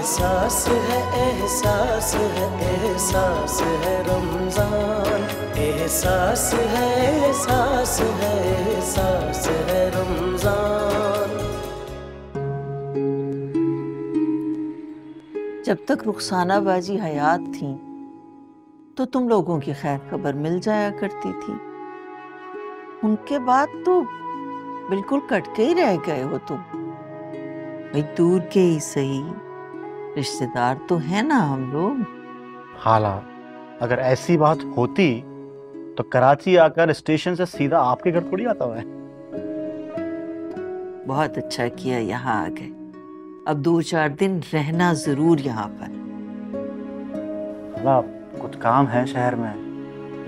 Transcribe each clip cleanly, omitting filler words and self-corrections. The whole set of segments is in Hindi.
एहसास है एहसास है एहसास है रमजान, एहसास है एहसास है एहसास है रमजान। जब तक रुखसाना बाजी हयात थी तो तुम लोगों की खैर खबर मिल जाया करती थी। उनके बाद तो बिल्कुल कटके ही रह गए हो तुम। भाई दूर के ही सही, रिश्तेदार तो है ना हम लोग। खाला, अगर ऐसी बात होती तो कराची आकर स्टेशन से सीधा आपके घर थोड़ी आता है। बहुत अच्छा किया यहाँ आ गए। अब 2-4 दिन रहना जरूर यहाँ पर। खाला, कुछ काम है शहर में,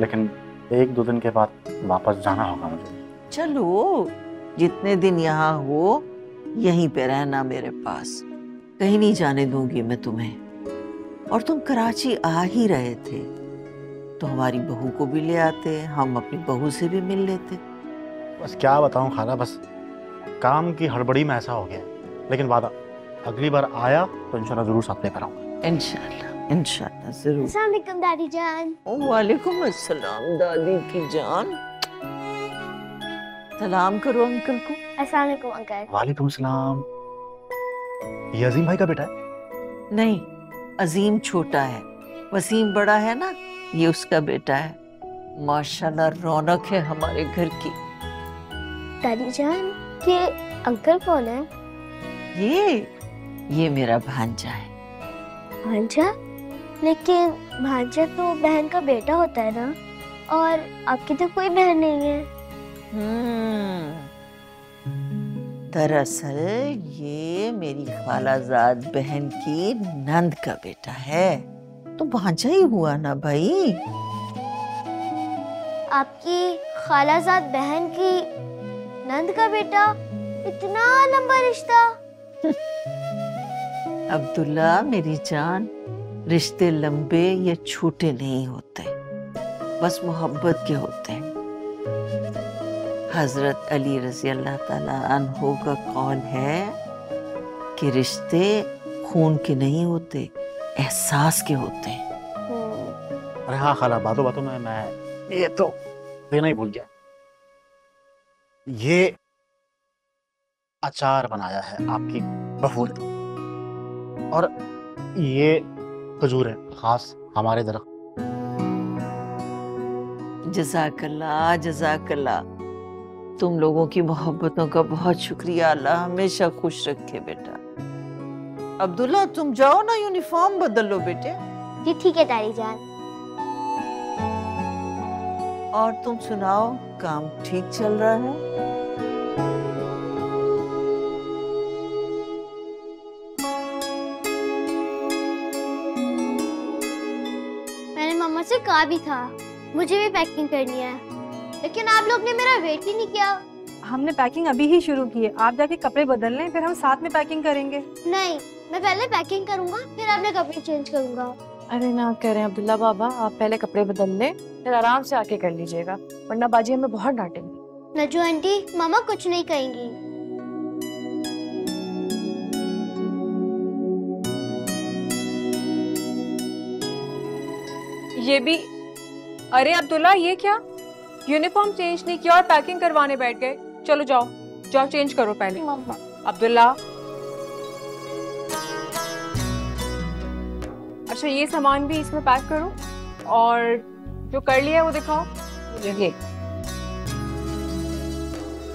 लेकिन 1-2 दिन के बाद वापस जाना होगा मुझे। चलो, जितने दिन यहाँ हो यहीं पे रहना मेरे पास, कहीं नहीं जाने दूंगी मैं तुम्हें। और तुम कराची आ ही रहे थे तो हमारी बहू को भी ले आते, हम अपनी बहू से भी मिल लेते। बस क्या बताऊं खाला, बस काम की हड़बड़ी में ऐसा हो गया। लेकिन वादा, अगली बार आया तो इंशाल्लाह जरूर साथ लेकर आऊंगा। इंशाल्लाह इंशाल्लाह जरूर। अस्सलाम वालेकुम दादी जान। वालेकुम अस्सलाम दादी की जान। सलाम करो अंकल को। अस्सलाम वालेकुम अंकल। वालेकुम सलाम। ये अजीम भाई का बेटा है? नहीं, अजीम छोटा है, वसीम बड़ा है ना, ये उसका बेटा है। माशाल्लाह रौनक है हमारे घर की। दादी जान, ये अंकल कौन है? ये मेरा भांजा है। भांजा? लेकिन भांजा तो बहन का बेटा होता है ना, और आपकी तो कोई बहन नहीं है। दरअसल ये मेरी खालाजाद बहन की नंद का बेटा है, तो भांजा ही हुआ ना भाई। आपकी खालाजाद बहन की नंद का बेटा? इतना लंबा रिश्ता? अब्दुल्ला मेरी जान, रिश्ते लंबे या छोटे नहीं होते, बस मोहब्बत के होते हैं। हजरत अली रजी अल्लाह ताला अन्हो का कौल है कि रिश्ते खून के नहीं होते, एहसास के होते हैं। अरे हाँ खाला, बातों बातों में मैं ये तो देना ही भूल गया। ये अचार बनाया है आपकी बहू ने, और ये खजूर है खास हमारे दरख्त। जज़ाकल्लाह जज़ाकल्लाह। तुम लोगों की मोहब्बतों का बहुत शुक्रिया। अल्लाह हमेशा खुश रखे बेटा। अब्दुल्ला तुम जाओ ना, यूनिफॉर्म बदल लो बेटे। जी ठीक है दादी जान। और तुम सुनाओ, काम ठीक चल रहा है? मैंने मम्मा से कहा भी था मुझे भी पैकिंग करनी है, लेकिन आप लोग ने मेरा वेट ही नहीं किया। हमने पैकिंग अभी ही शुरू की है, आप जाके कपड़े बदल लें, फिर हम साथ में पैकिंग करेंगे। नहीं, मैं पहले पैकिंग करूंगा, फिर अपने कपड़े चेंज करूंगा। अरे ना कह रहे हैं अब्दुल्ला बाबा, आप पहले कपड़े बदल लें, फिर आराम से आके कर लीजिएगा, वरना बाजी हमें बहुत डांटेंगी। नजू आंटी, मामा कुछ नहीं कहेंगी। ये भी, अरे अब्दुल्ला ये क्या, यूनिफॉर्म चेंज नहीं किया और पैकिंग करवाने बैठ गए। चलो जाओ जाओ चेंज करो पहले। मम्मा अब्दुल्ला, अच्छा ये सामान भी इसमें पैक करो, और जो कर लिया है वो दिखाओ मुझे।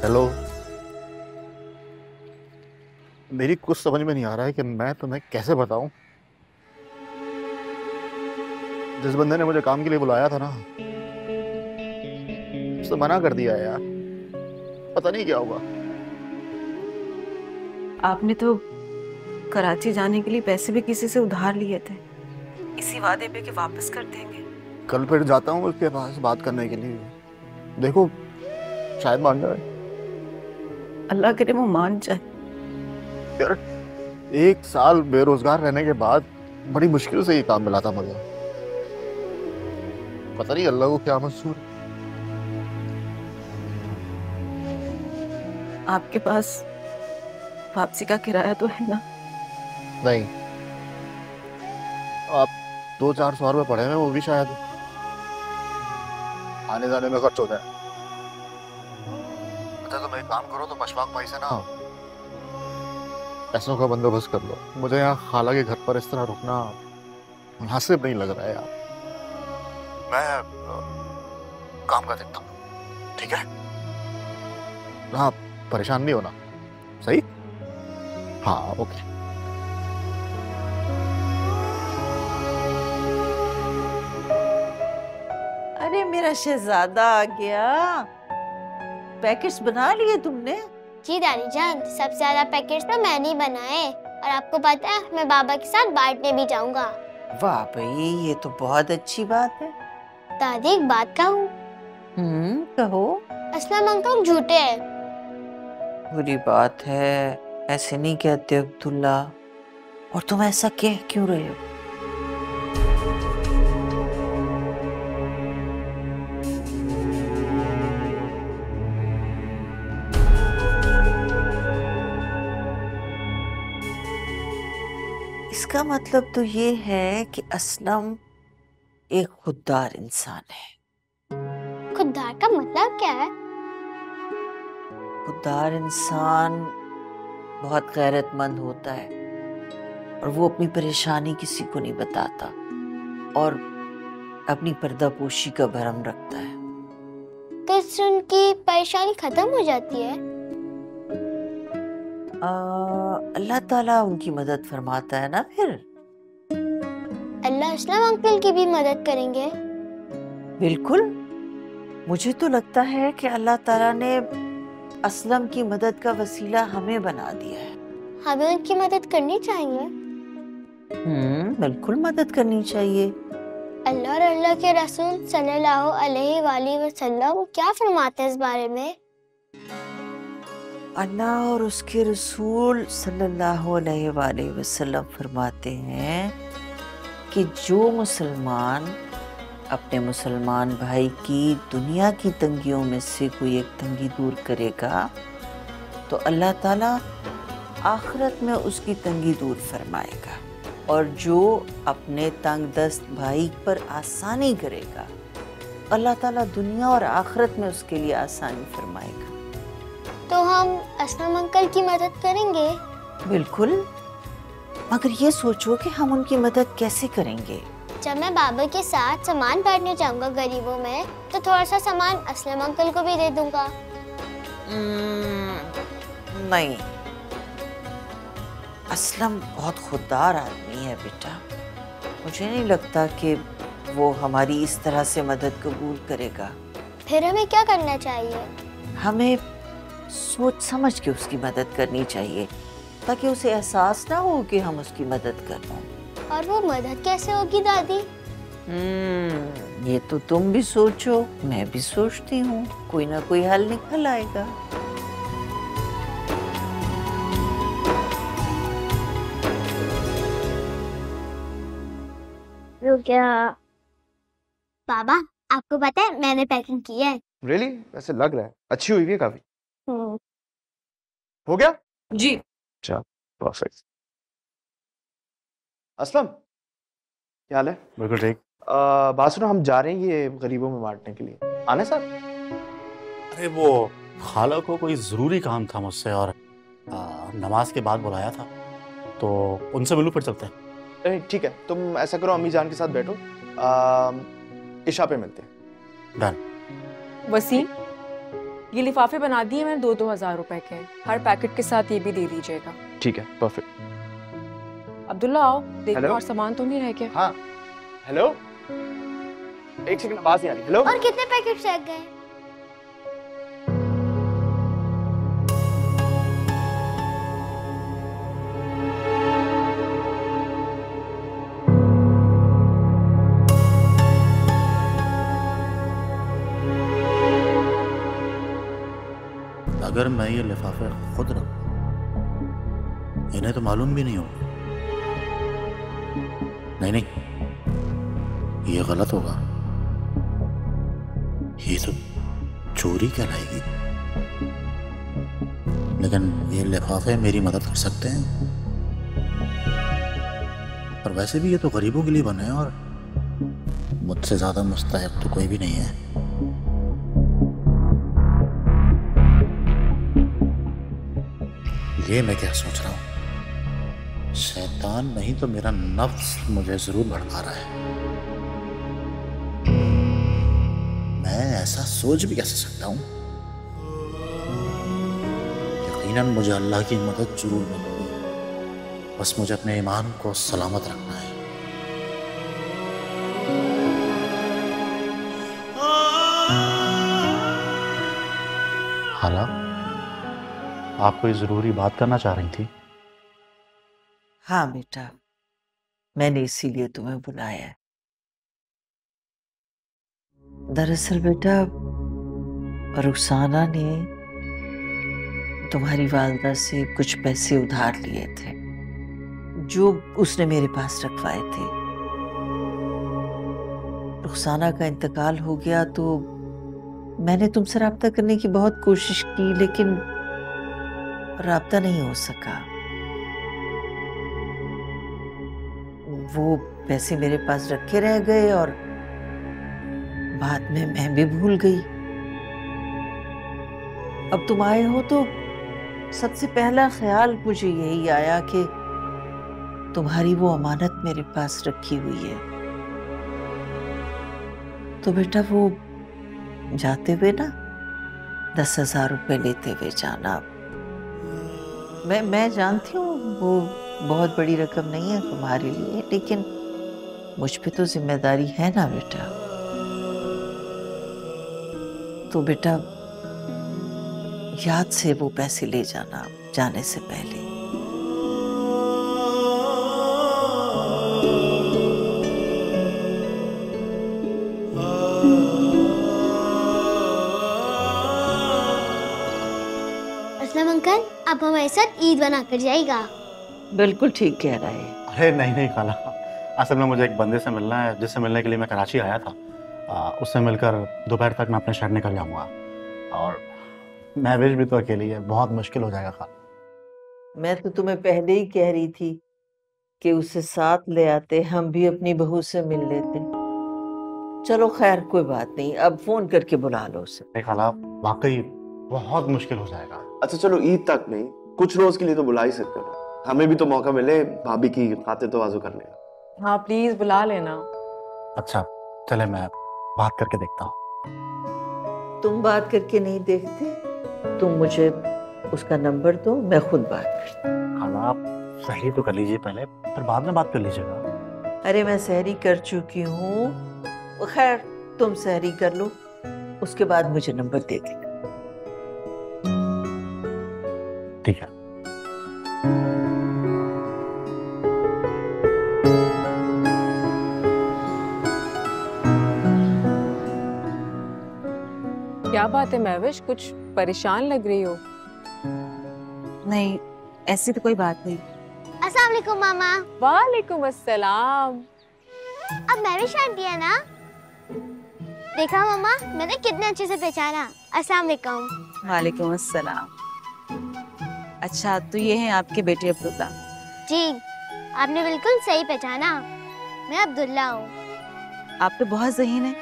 हेलो, मेरी कुछ समझ में नहीं आ रहा है कि मैं तुम्हें कैसे बताऊं। जिस बंदे ने मुझे काम के लिए बुलाया था ना, उसने मना कर दिया यार, पता नहीं क्या होगा। आपने तो कराची जाने के लिए पैसे भी किसी से उधार लिए थे, इसी वादे पे कि वापस कर देंगे। कल फिर जाता हूँ उसके पास बात करने के लिए, देखो शायद मान जाए। अल्लाह करे वो मान जाए। यार 1 साल बेरोजगार रहने के बाद बड़ी मुश्किल से ये काम मिला था मुझे, पता नहीं अल्लाह को क्या मंजूर। आपके पास वापसी का किराया तो है ना? नहीं, आप 200-400 रुपए पड़े हैं, वो भी शायद आने जाने में खर्च हो जाए। अच्छा तुम एक काम करो, तो पशवाक भाई से ना पैसों का बंदोबस्त कर लो। मुझे यहाँ खाला के घर पर इस तरह रुकना मुनासिब नहीं लग रहा है यार। मैं काम का देखता हूँ, ठीक है? हाँ, परेशान नहीं होना, सही? हाँ, ओके। अरे मेरा शहजादा आ गया। पैकेट्स बना लिए तुमने? जी दादी जान, सबसे ज्यादा पैकेट्स तो मैंने ही बनाए, और आपको पता है मैं बाबा के साथ बांटने भी जाऊंगा। वाह भाई, ये तो बहुत अच्छी बात है। दादी एक बात कहूँ? कहो। असलम अंकल झूठे हैं। बुरी बात है, ऐसे नहीं कहते अब्दुल्ला। और तुम ऐसा कह क्यों रहे हो? इसका मतलब तो ये है कि असलम एक खुददार इंसान है। खुददार का मतलब क्या है? खुददार इंसान बहुत गैरतमंद होता है और वो अपनी परेशानी किसी को नहीं बताता और अपनी पर्दापोशी का भरम रखता है। तो इससे उनकी परेशानी खत्म हो जाती है? अल्लाह ताला उनकी मदद फरमाता है ना फिर। अल्लाह असलम अंकल की भी मदद करेंगे? बिल्कुल, मुझे तो लगता है कि अल्लाह ताला ने असलम की मदद का वसीला हमें बना दिया है। हमें उनकी मदद करनी चाहिए। बिल्कुल मदद करनी चाहिए। अल्लाह और अल्लाह के रसूल सल्लल्लाहु अलैहि वसल्लम क्या फरमाते हैं इस बारे में? अल्लाह और उसके रसूल सल्लल्लाहु अलैहि वसल्लम फरमाते हैं कि जो मुसलमान अपने मुसलमान भाई की दुनिया की तंगियों में से कोई एक तंगी दूर करेगा तो अल्लाह ताला आखिरत में उसकी तंगी दूर फरमाएगा, और जो अपने तंग दस्त भाई पर आसानी करेगा अल्लाह ताला दुनिया और आखिरत में उसके लिए आसानी फरमाएगा। तो हम असलम अंकल की मदद करेंगे? बिल्कुल, मगर ये सोचो कि हम उनकी मदद कैसे करेंगे। जब मैं बाबा के साथ सामान बांटने जाऊंगा गरीबों में, तो थोड़ा सा सामान असलम अंकल को भी दे दूंगा। नहीं, असलम बहुत खुददार आदमी है बेटा। मुझे नहीं लगता कि वो हमारी इस तरह से मदद कबूल करेगा। फिर हमें क्या करना चाहिए? हमें सोच समझ के उसकी मदद करनी चाहिए ताकि उसे एहसास ना हो कि हम उसकी मदद कर रहे हैं। और वो मदद कैसे होगी दादी? ये तो तुम भी सोचो, मैं भी सोचती हूँ, कोई ना कोई हल निकल आएगा। क्या बाबा, आपको पता है मैंने पैकिंग की है। Really? ऐसे लग रहा है अच्छी हुई है काफी। हो गया जी। अच्छा, परफेक्ट। असलम, क्या हाल है? बिल्कुल ठीक। बात सुनो, हम जा रहे हैं ये गरीबों में बांटने के लिए, आने साथ? अरे वो खाला को कोई ज़रूरी काम था मुझसे और नमाज के बाद बुलाया था, तो उनसे मिलूं फिर चलते हैं। ठीक है, तुम ऐसा करो, अम्मी जान के साथ बैठो, इशा पे मिलते हैं। डन। वसीम, ये लिफाफे बना दिए मैंने 2-2 हज़ार रुपए के, हर पैकेट के साथ ये भी दे दीजिएगा। ठीक है, परफेक्ट। अब्दुल्ला आओ, देखो और सामान तो नहीं रह गया। हाँ, हेलो, एक सेकंड, आवाज नहीं आ रही। हेलो, और कितने पैकेट रह गए? अगर मैं ये लिफाफे खुद रखूं, इन्हें तो मालूम भी नहीं होगा। नहीं, ये गलत होगा, ये तो चोरी कहलाएगी। लेकिन ये लिफाफे मेरी मदद कर सकते हैं। और वैसे भी ये तो गरीबों के लिए बने हैं और मुझसे ज्यादा मुस्तहिक तो कोई भी नहीं है। ये मैं क्या सोच रहा हूं, शैतान नहीं तो मेरा नफ्स मुझे जरूर भड़का रहा है। मैं ऐसा सोच भी कैसे सकता हूं? यकीनन मुझे अल्लाह की मदद जरूर मिलेगी, बस मुझे अपने ईमान को सलामत रखना है। हाला, आप कोई जरूरी बात करना चाह रही थी? हाँ बेटा, मैंने इसीलिए तुम्हें बुलाया है। दरअसल बेटा, रुखसाना ने तुम्हारी वालिदा से कुछ पैसे उधार लिए थे जो उसने मेरे पास रखवाए थे। रुखसाना का इंतकाल हो गया तो मैंने तुमसे राब्ता करने की बहुत कोशिश की, लेकिन राब्ता नहीं हो सका। वो पैसे मेरे पास रखे रह गए और बाद में मैं भी भूल गई। अब तुम आए हो तो सबसे पहला ख्याल मुझे यही आया कि तुम्हारी वो अमानत मेरे पास रखी हुई है, तो बेटा वो जाते हुए ना 10,000 रुपए लेते हुए जाना। मैं जानती हूँ वो बहुत बड़ी रकम नहीं है तुम्हारे लिए, लेकिन मुझ पे तो जिम्मेदारी है ना बेटा। तो बेटा याद से वो पैसे ले जाना जाने से पहले। असलम अंकल, आप हमारे साथ ईद मना कर जाएगा। बिल्कुल ठीक कह रहा है। अरे नहीं नहीं खाला, असल में मुझे एक बंदे से मिलना है जिससे मिलने के लिए मैं कराची आया था। उससे मिलकर दोपहर तक मैं अपने शहर निकल जाऊंगा, और महविश भी तो अकेली है, बहुत मुश्किल हो जाएगा खाला। मैं तो तुम्हें पहले ही कह रही थी कि उसे साथ ले आते, हम भी अपनी बहू से मिल लेते। चलो खैर कोई बात नहीं, अब फोन करके बुला लो उसे। नहीं खाला, वाकई बहुत मुश्किल हो जाएगा। अच्छा चलो, ईद तक नहीं, कुछ रोज के लिए तो बुला ही सकते हो, हमें भी तो मौका मिले भाभी की खातिर तवाज़ु करने का। हाँ प्लीज बुला लेना। अच्छा चले, मैं बात करके देखता हूँ। तुम बात करके नहीं देखते, तुम मुझे उसका नंबर दो, मैं खुद बात करती हूँ। खाला आप सहरी तो कर लीजिए पहले, फिर बाद में बात कर लीजिएगा। अरे मैं सहरी कर चुकी हूँ, खैर तुम सहरी कर लो, उसके बाद मुझे नंबर दे देना। ठीक है। क्या बात है महविश, कुछ परेशान लग रही हो? नहीं, ऐसी तो कोई बात नहीं। अस्सलाम वालेकुम मामा। वालेकुम अस्सलाम। अब मैं भी शांति है ना? देखा मामा, मैंने कितने अच्छे से पहचाना। अस्सलाम वालेकुम। वालेकुम अस्सलाम। अच्छा, तो ये हैं आपके बेटे अब्दुल्ला। जी, आपने बिल्कुल सही पहचाना, मैं अब्दुल्ला हूँ। आप तो बहुत ज़हीन हैं।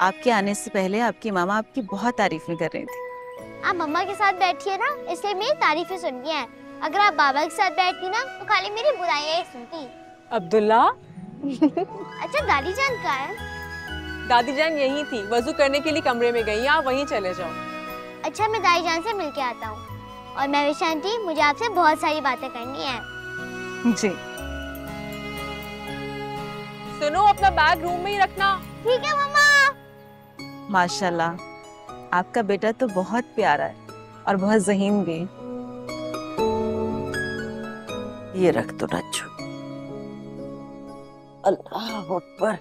आपके आने से पहले आपकी मामा आपकी बहुत तारीफें कर रही थी। आप मम्मा के साथ बैठी है ना, इसलिए मेरी तारीफें सुनती हैं। अगर आप बाबा के साथ बैठती ना तो खाली मेरी बुराइयां ही सुनती। अब्दुल्ला अच्छा दादी जान कहाँ है? दादी जान यहीं थी, वजू करने के लिए कमरे में गई, आप वहीं चले जाओ। अच्छा मैं दादी जान से मिलके आता हूँ। और महविश आंटी, मुझे आपसे बहुत सारी बातें करनी है। जी। सुनो, अपना बैग रूम में ही रखना। ठीक है मम्मा। माशाल्लाह, आपका बेटा तो बहुत प्यारा है और बहुत ज़हीन भी। ये रख दो नज्जू। अल्लाह अकबर।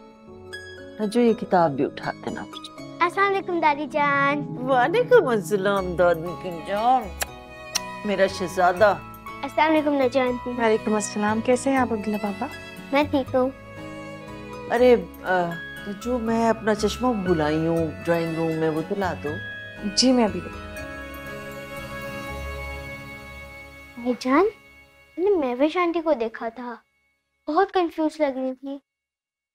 नज्जू ये किताब भी उठा देना मुझे। अस्सलाम वालेकुम दादी जान। वालेकुम अस्सलाम दादी की जान, मेरा शहजादा। अस्सलाम वालेकुम नज्जू आंटी। वालेकुम अस्सलाम। कैसे हैं आप अब्दुल्ला पापा? मैं ठीक हूँ। अरे जो मैं अपना चश्मा भूल आई हूँ ड्राइंग रूम में, वो तो ला दो। जी मैं अभी। भाईजान, मैंने महविश आंटी को देखा था। बहुत कंफ्यूज लग रही थी,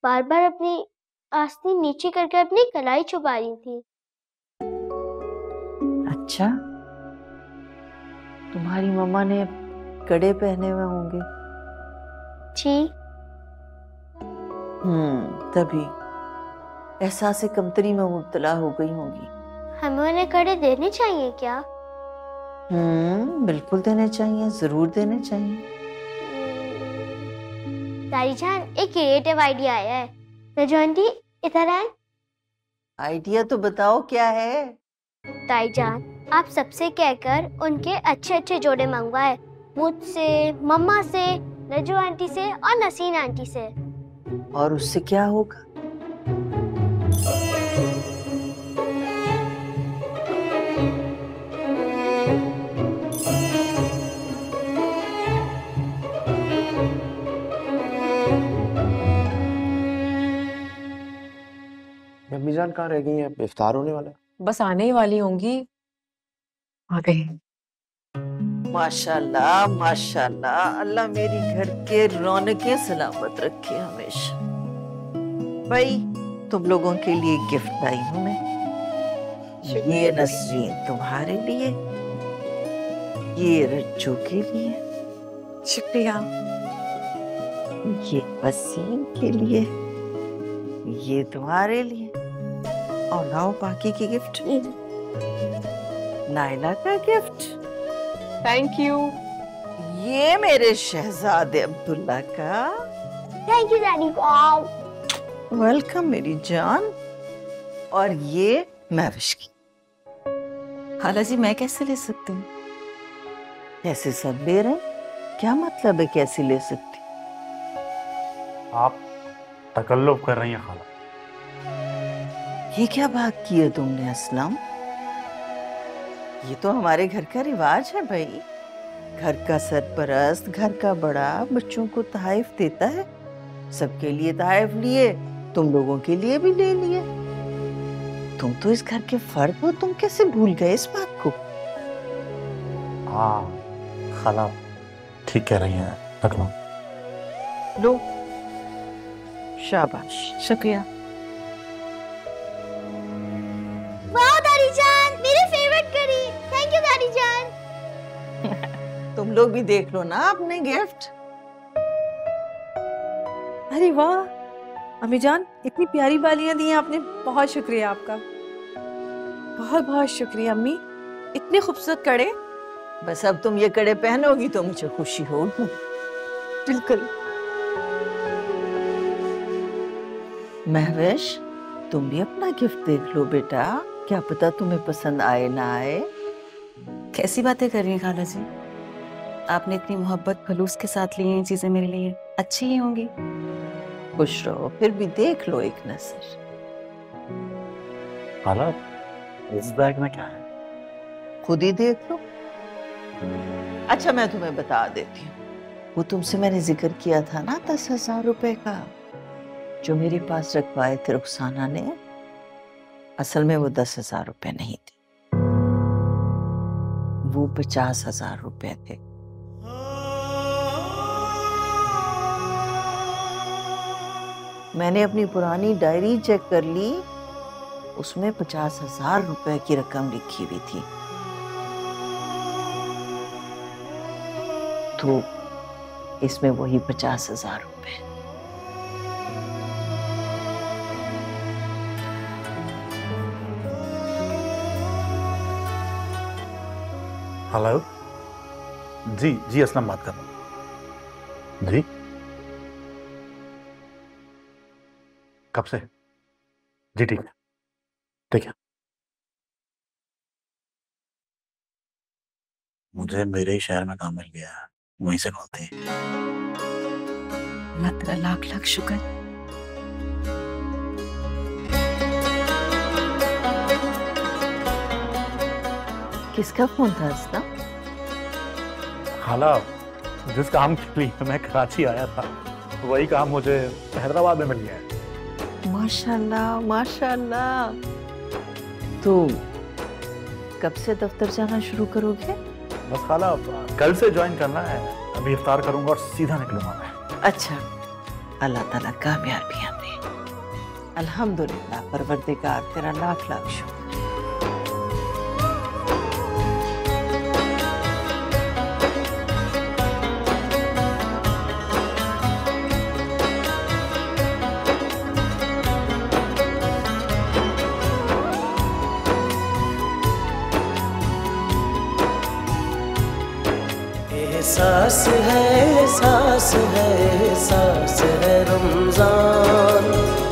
बार बार अपनी आस्तीन नीचे करके अपनी कलाई छुपा रही थी। अच्छा, तुम्हारी मम्मा ने कड़े पहने हुए होंगे। जी। तभी एहसास कमतरी में मुब्तला हो गई होंगी। हमें उन्हें कड़े देने चाहिए क्या? बिल्कुल देने चाहिए, जरूर देने चाहिए। दादी जान, एक क्रिएटिव आइडिया आया है। रजू आंटी इधर आए। आइडिया तो बताओ क्या है। दादी जान, आप सबसे कहकर उनके अच्छे अच्छे जोड़े मंगवाए, मुझसे, मम्मा से, रजू आंटी से और नसीन आंटी से। और उससे क्या होगा? अम्मी जान कहाँ रह गई हैं? इफ्तार होने वाला है। बस आने ही वाली होंगी। आ गई। माशाल्लाह माशाल्लाह, अल्लाह मेरी घर के रौनकें सलामत रखे हमेशा। भाई, तुम लोगों के लिए गिफ्ट लाई हूं मैं। ये नसरीन तुम्हारे लिए, ये रज्जू के लिए, शुक्रिया। ये वसीम के लिए, ये तुम्हारे लिए, और लाओ बाकी की गिफ्ट। नायला का गिफ्ट, थैंक यू। ये मेरे शहजादे अब्दुल्ला का। Thank you daddy. वेलकम मेरी जान। और ये महविश की। खाला जी, मैं कैसे ले सकती हूँ? कैसे सब ले रहे हैं? क्या मतलब है कैसे ले सकती? आप तकल्लुफ कर रही हैं खाला। ये क्या बात की है तुमने असलम? ये तो हमारे घर का रिवाज है भाई। घर का सरपरस्त, घर का बड़ा बच्चों को तहाइफ देता है। सबके लिए तहाइफ लिए, तुम लोगों के लिए भी ले लिए। तुम तो इस घर के फर्द हो, तुम कैसे भूल गए इस बात को? हाँ खाला, ठीक कह रही हैं। रख लो। लो, शाबाश। शुक्रिया। वाह दादी जान, मेरी फेवरेट करी। थैंक यू दादी जान। तुम लोग भी देख लो ना अपने गिफ्ट। अरे वाह अम्मी जान, इतनी प्यारी बालियां दी हैं आपने। बहुत शुक्रिया आपका, बहुत बहुत शुक्रिया अम्मी। इतने खूबसूरत कड़े। बस अब तुम ये कड़े पहनोगी तो मुझे खुशी होगी। बिल्कुल। महविश, तुम भी अपना गिफ्ट देख लो बेटा, क्या पता तुम्हें पसंद आए ना आए। कैसी बातें कर रही हैं खाला जी? आपने इतनी मोहब्बत खलूस के साथ ली हैं चीजें, मेरे लिए अच्छी ही होंगी। खुश रहो, फिर भी देख लो एक नजर। खाला, इस बैग में क्या है? खुद ही देख लो। अच्छा, मैं तुम्हें बता देती हूँ। वो तुमसे मैंने जिक्र किया था ना 10,000 रुपए का, जो मेरे पास रखवाए थे रुखसाना ने, असल में वो 10,000 रुपए नहीं थे, वो 50,000 रुपए थे। मैंने अपनी पुरानी डायरी चेक कर ली, उसमें 50,000 रुपए की रकम लिखी हुई थी। तो इसमें वही 50,000 रुपए। हेलो, जी जी, असलम बात कर रहा हूँ। जी, कब से? जी ठीक है, ठीक है। मुझे मेरे ही शहर में काम मिल गया है, वहीं से खोलते हैं। अल्लाह तेरा लाख लाख शुक्र। किसका फोन था इसका? खाला, जिस काम के लिए मैं कराची आया था, वही काम मुझे हैदराबाद में मिल गया है। माशाल्लाह माशाल्लाह। तो कब से दफ्तर जाना शुरू करोगे? बस खाला, कल से ज्वाइन करना है। अभी इफ्तार करूंगा और सीधा निकलूंगा मैं। अच्छा, अल्लाह ताला कामयाबियां दे। अल्हम्दुलिल्लाह, परवरदिगार तेरा लाख लाख शुक्र। एहसास है, एहसास है, एहसास है रमजान।